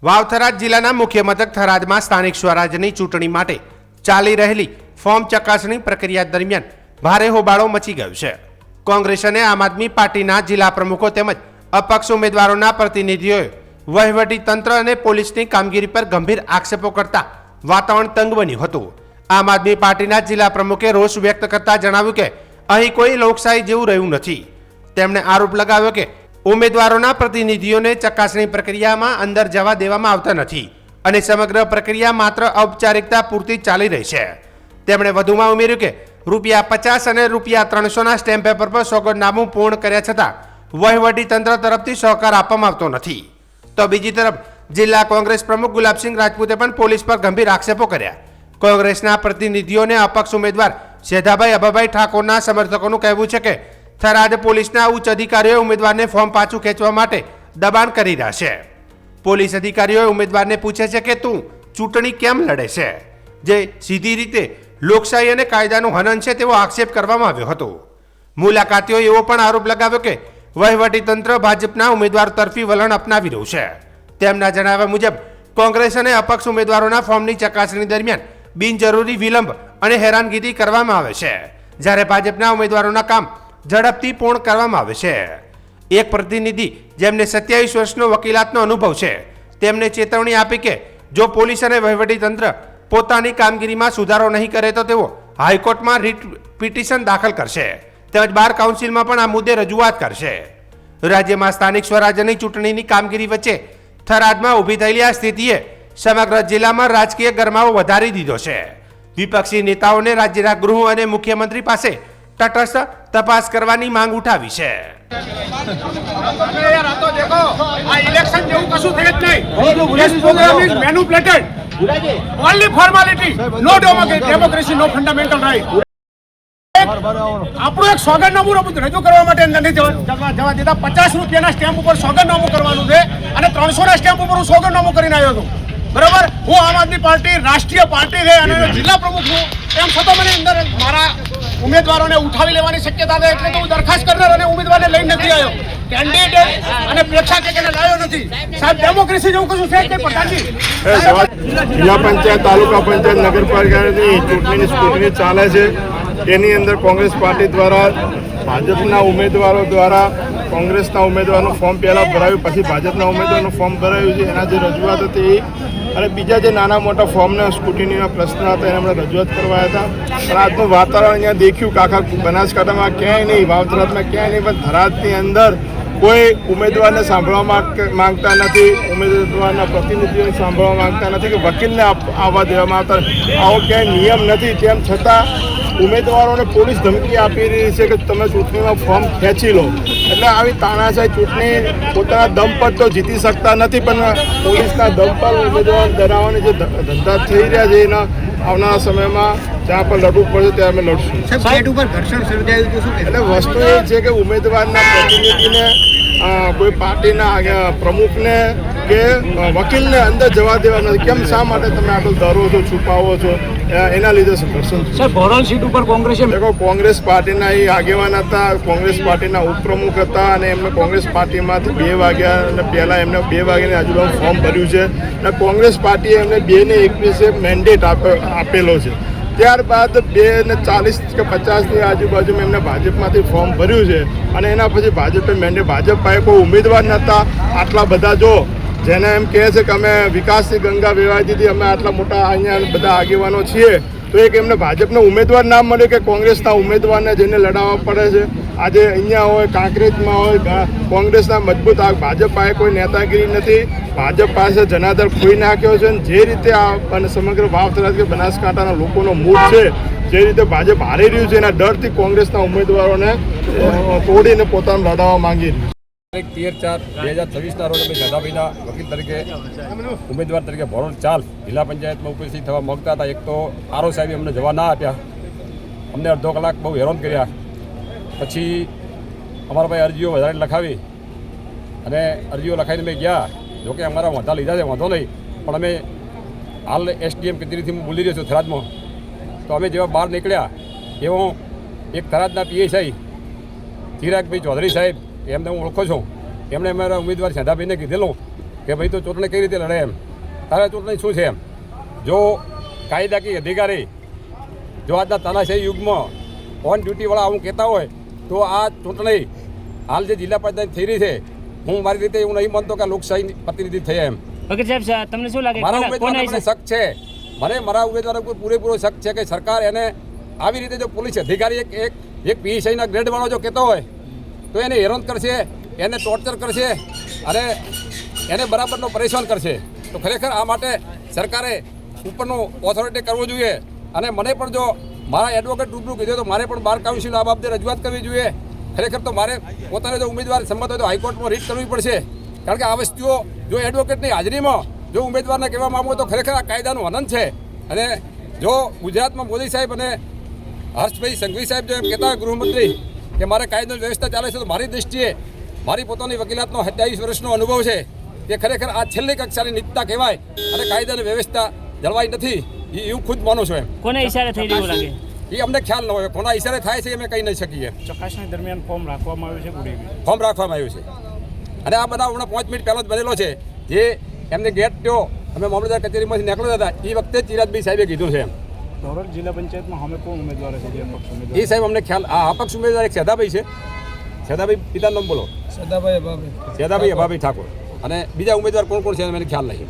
વાવ-થરાદ જિલ્લાના મુખ્ય મથક થરાદમાં સ્થાનિક સ્વરાજ્યની ચૂંટણી માટે ચાલી રહેલી ફોર્મ ચકાસણી પ્રક્રિયા દરમિયાન ભારે હોબાળો મચી ગયો છે. કોંગ્રેસ અને આમ આદમી પાર્ટીના જિલ્લા પ્રમુખો તેમજ અપક્ષ ઉમેદવારોના પ્રતિનિધિઓએ વહીવટી તંત્ર અને પોલીસની કામગીરી પર ગંભીર આક્ષેપો કરતા વાતાવરણ તંગ બન્યું હતું. આમ આદમી પાર્ટીના જિલ્લા પ્રમુખે રોષ વ્યક્ત કરતા જણાવ્યું કે અહીં કોઈ લોકશાહી જેવું રહ્યું નથી. તેમણે આરોપ લગાવ્યો કે ઉમેદવારોના પ્રતિનિધિઓને ચકાસણી પ્રક્રિયામાં અંદર જવા દેવામાં આવતા નથી અને સમગ્ર પ્રક્રિયા માત્ર ઔપચારિકતા પૂરતી ચાલી રહી છે. તેમણે વધુમાં ઉમેર્યું કે ₹50 અને ₹300ના સ્ટેમ્પ પેપર પર સોગંદનામું પૂર્ણ કર્યા છતાં વહીવટી તંત્ર તરફથી સહકાર આપવામાં આવતો નથી. તો બીજી તરફ જિલ્લા કોંગ્રેસ પ્રમુખ ગુલાબસિંહ રાજપૂતે પણ પોલીસ પર ગંભીર આક્ષેપો કર્યા. કોંગ્રેસના પ્રતિનિધિઓને અપક્ષ ઉમેદવાર સેધાભાઈ અભાભાઈ ઠાકોરના સમર્થકોનું કહેવું છે કે થરાદ પોલીસના ઉચ્ચ અધિકારીઓએ ઉમેદવારને ફોર્મ પાછું ખેંચવા માટે દબાણ કરી રહ્યા છે. પોલીસ અધિકારીઓએ ઉમેદવારને પૂછે છે કે તું ચૂંટણી કેમ લડે છે, જે સીધી રીતે લોકશાહી અને કાયદાનું હનન છે તેવો આક્ષેપ કરવામાં આવ્યો હતો. મુલાકાતીઓએ એવો પણ આરોપ લગાવ્યો કે વહીવટી તંત્ર ભાજપના ઉમેદવાર તરફી વલણ અપનાવી રહ્યું છે. તેમના જણાવ્યા મુજબ કોંગ્રેસ અને અપક્ષ ઉમેદવારોના ફોર્મની ચકાસણી દરમિયાન બિનજરૂરી વિલંબ અને હેરાનગીરી કરવામાં આવે છે, જ્યારે ભાજપના ઉમેદવારોના કામ ઝડપથી પૂર્ણ કરવામાં આવે છે. એક પ્રતિનિધિ જેમને 27 વર્ષનો વકીલાતનો અનુભવ છે તેમને ચેતવણી આપી કે જો પોલીસ અને વહીવટી તંત્ર પોતાની કામગીરીમાં સુધારો નહીં કરે તો તેઓ હાઈકોર્ટમાં રીટ પિટિશન દાખલ કરશે તેમજ બાર કાઉન્સિલમાં પણ આ મુદ્દે રજૂઆત કરશે. રાજ્યમાં સ્થાનિક સ્વરાજ્યની ચૂંટણીની કામગીરી વચ્ચે થરાદમાં ઊભી થયેલી આ સ્થિતિએ સમગ્ર જિલ્લામાં રાજકીય ગરમાવો વધારી દીધો છે. વિપક્ષી નેતાઓને રાજ્યના ગૃહ અને મુખ્યમંત્રી પાસે તટસ્થ તપાસ કરવાની માંગ ઉઠાવી છે. આપણું એક સોગંદનામું રજૂ કરવા માટે નથી જવા દેતા. ₹50ના સ્ટેમ્પ ઉપર સોગંદનામું કરવાનું છે અને 300ના સ્ટેમ્પ ઉપર હું સોગંદનામું કરીને આવ્યો છું. બરાબર, હું આમ આદમી પાર્ટી રાષ્ટ્રીય પાર્ટી છે અને જિલ્લા પ્રમુખ છું. એમ છતાં મને અંદર મારા ઉમેદવારોને ઉઠાવી લેવાની શક્યતા છે, એટલે તો હું દરખાસ્ત કરનાર અને ઉમેદવારને લઈને નથી આવ્યો. કેન્ડિડેટ અને પ્રેક્ષાધિકારીને લાવ્યો નથી. સાહેબ, ડેમોક્રેસી જેવું કશું છે કે પ્રધાનજી? જિલ્લા પંચાયત, તાલુકા પંચાયત, નગરપાલિકાની ચૂંટણી ચાલે છે. એની અંદર કોંગ્રેસ પાર્ટી દ્વારા ભાજપના ઉમેદવારો દ્વારા કોંગ્રેસના ઉમેદવારનું ફોર્મ પહેલાં ભરાયું, પછી ભાજપના ઉમેદવારનું ફોર્મ ભરાયું છે. એના જે રજૂઆત હતી અને બીજા જે નાના મોટા ફોર્મના સ્કૂટીનીના પ્રશ્ન હતા એને આપણે રજૂઆત કરવા હતા. પણ આજનું વાતાવરણ અહીંયા દેખ્યું કે આખા બનાસકાંઠામાં ક્યાંય નહીં, વાવ-થરાદમાં ક્યાંય નહીં, પણ થરાદની અંદર કોઈ ઉમેદવારને સાંભળવા માંગતા નથી, ઉમેદવારના પ્રતિનિધિઓને સાંભળવા માંગતા નથી કે વકીલને આવવા દેવામાં આવતા. આવો ક્યાંય નિયમ નથી. તેમ છતાં ઉમેદવારોને પોલીસ ધમકી આપી રહી છે કે તમે ચૂંટણીમાં ફોર્મ ખેંચી લો. એટલે આવી તાનાશાહી ચૂંટણી પોતાના દમ પર તો જીતી શકતા નથી, પણ પોલીસના દમ પર ઉમેદવાર ડરાવવાની જે ધંધા થઈ રહ્યા છે એના આવનારા સમયમાં જ્યાં પણ લડવું પડશે ત્યાં અમે લડશું. એટલે વસ્તુ એ છે કે ઉમેદવારના પ્રતિનિધિને કોઈ પાર્ટીના પ્રમુખને કે વકીલને અંદર જવા દેવા નથી. કેમ, શા માટે તમે આટલું ડરો છો, છુપાવો છો? એના લીધે ઘર્ષણ સર, ભોરલ સીટ ઉપર કોંગ્રેસે દેખો, કોંગ્રેસ પાર્ટીના એ આગેવાન હતા, કોંગ્રેસ પાર્ટીના ઉપપ્રમુખ હતા અને એમને કોંગ્રેસ પાર્ટીમાંથી 2 વાગ્યા અને પહેલાં એમને 2 વાગ્યાની આજુબાજુ ફોર્મ ભર્યું છે અને કોંગ્રેસ પાર્ટીએ એમને 2:21 મેન્ડેટ આપેલો છે. ત્યારબાદ 2:40 કે 50ની આજુબાજુમાં એમને ભાજપમાંથી ફોર્મ ભર્યું છે અને એના પછી ભાજપે મેન્ડેટ, ભાજપ પાસે કોઈ ઉમેદવાર નહોતા. આટલા બધા જો જેને એમ કહે છે કે અમે વિકાસની ગંગા વહેવાઈ દીધી, અમે આટલા મોટા અહીંયા બધા આગેવાનો છીએ, તો એક એમને ભાજપનો ઉમેદવાર ના મળ્યો કે કોંગ્રેસના ઉમેદવારને જેને લડાવવા પડે છે. આજે અહીંયા હોય, કાંકરેજમાં હોય, કોંગ્રેસના મજબૂત, ભાજપ પાસે કોઈ નેતાગીરી નથી. ભાજપ પાસે જનાદર ખોઈ નાખ્યો છે અને જે રીતે આ સમગ્ર વાવ-થરાદ કે બનાસકાંઠાના લોકોનો મૂડ છે, જે રીતે ભાજપ હારી રહ્યું છે, એના ડરથી કોંગ્રેસના ઉમેદવારોને તોડીને પોતાનું લડાવવા માંગી રહ્યું. 13/4/2026ના રોજ અમે સેધાભાઈના વકીલ તરીકે ઉમેદવાર તરીકે ભોરલ ચાલ જિલ્લા પંચાયતમાં ઉપસ્થિત થવા માંગતા હતા. એક તો આરઓ સાહેબે અમને જવા ના આપ્યા, અમને અડધો કલાક બહુ હેરાન કર્યા. પછી અમારા ભાઈ અરજીઓ વધારે લખાવી અને અરજીઓ લખાવીને અમે ગયા. જોકે અમારા વાંધા લીધા છે, વાંધો નહીં, પણ અમે હાલ SDM કચેરીથી હું બોલી રહ્યો છું થરાદમાં. તો અમે જેવા બહાર નીકળ્યા એવો એક થરાદના PSI ચિરાગભાઈ ચૌધરી સાહેબ, એમને હું ઓળખો છું, એમણે અમારા ઉમેદવાર સેધાભાઈને કીધેલું કે ભાઈ તો ચૂંટણી કઈ રીતે લડે એમ. તારે ચૂંટણી શું છે એમ. જો કાયદાકીય અધિકારી જો આજના તાનાશાહી યુગમાં ઓન ડ્યુટીવાળા આવું કહેતા હોય તો આ ચૂંટણી હાલ જે જિલ્લા પંચાયત થઈ રહી છે હું મારી રીતે એવું નહીં માનતો કે આ લોકશાહી પ્રતિનિધિ થયા એમ. વકીલ સાહેબ તમને શું લાગે મારા ઉમેદવારને મને શક છે, મારા ઉમેદવાર ઉપર પૂરેપૂરો શક છે કે સરકાર એને આવી રીતે જો પોલીસ અધિકારી એક પીએસઆઈના ગ્રેડવાળો જો કહેતો હોય તો એને હેરાન કરશે, એને ટોર્ચર કરશે અને એને બરાબરનો પરેશાન કરશે. તો ખરેખર આ માટે સરકારે ઉપરનું ઓથોરિટી કરવો જોઈએ. અને મને પણ જો મારા એડવોકેટ રૂબરૂ કીધું તો મારે પણ બાર કાઉન્સિલ આ બાબતે રજૂઆત કરવી જોઈએ. ખરેખર તો મારે પોતાને જો ઉમેદવાર સંમત હોય તો હાઈકોર્ટમાં રીટ કરવી પડશે. કારણ કે આ વસ્તુઓ જો એડવોકેટની હાજરીમાં જો ઉમેદવારને કહેવામાં આવે તો ખરેખર આ કાયદાનું હનન છે. અને જો ગુજરાતમાં મોદી સાહેબ અને હર્ષભાઈ સંઘવી સાહેબ જો એમ કહેતા હોય ગૃહમંત્રી કે મારે કાયદાની વ્યવસ્થા ચાલે છે, તો મારી દૃષ્ટિએ મારી પોતાની વકીલાતનો 27 વર્ષનો અનુભવ છે કે ખરેખર આ છેલ્લી કક્ષાની નીચતા કહેવાય અને કાયદાની વ્યવસ્થા જળવાઈ નથી એ હું ખુદ માનું છું એમ. કોને ઈશારે થઈ રહ્યું લાગે એ અમને ખ્યાલ ન હોય, કોના ઈશારે થાય છે અમે કહી નહીં શકીએ. ચકાસણી દરમિયાન ફોર્મ રાખવામાં આવ્યું છે ગુડેવી ફોર્મ રાખવામાં આવ્યું છે અને આ બનાવ હમણાં 5 મિનિટ પહેલાં જ બનેલો છે. જે એમને ગેટ થયો અમે મામલતદાર કચેરીમાંથી નીકળ્યા હતા એ વખતે ચિરાગભાઈ સાહેબે કીધું છે એમ. ધોરડ જિલ્લા પંચાયતમાં અમે કોણ ઉમેદવાર છે જે અપક્ષ એ ઉમેદવાર સાહેબ અમને ખ્યાલ આ અપક્ષ ઉમેદવાર એક સેદાભાઈ છે. સેદાભાઈ પિતાનું નામ બોલો. સેદાભાઈ અભાભાઈ ઠાકોર. અને બીજા ઉમેદવાર કોણ કોણ છે મને ખ્યાલ નહીં.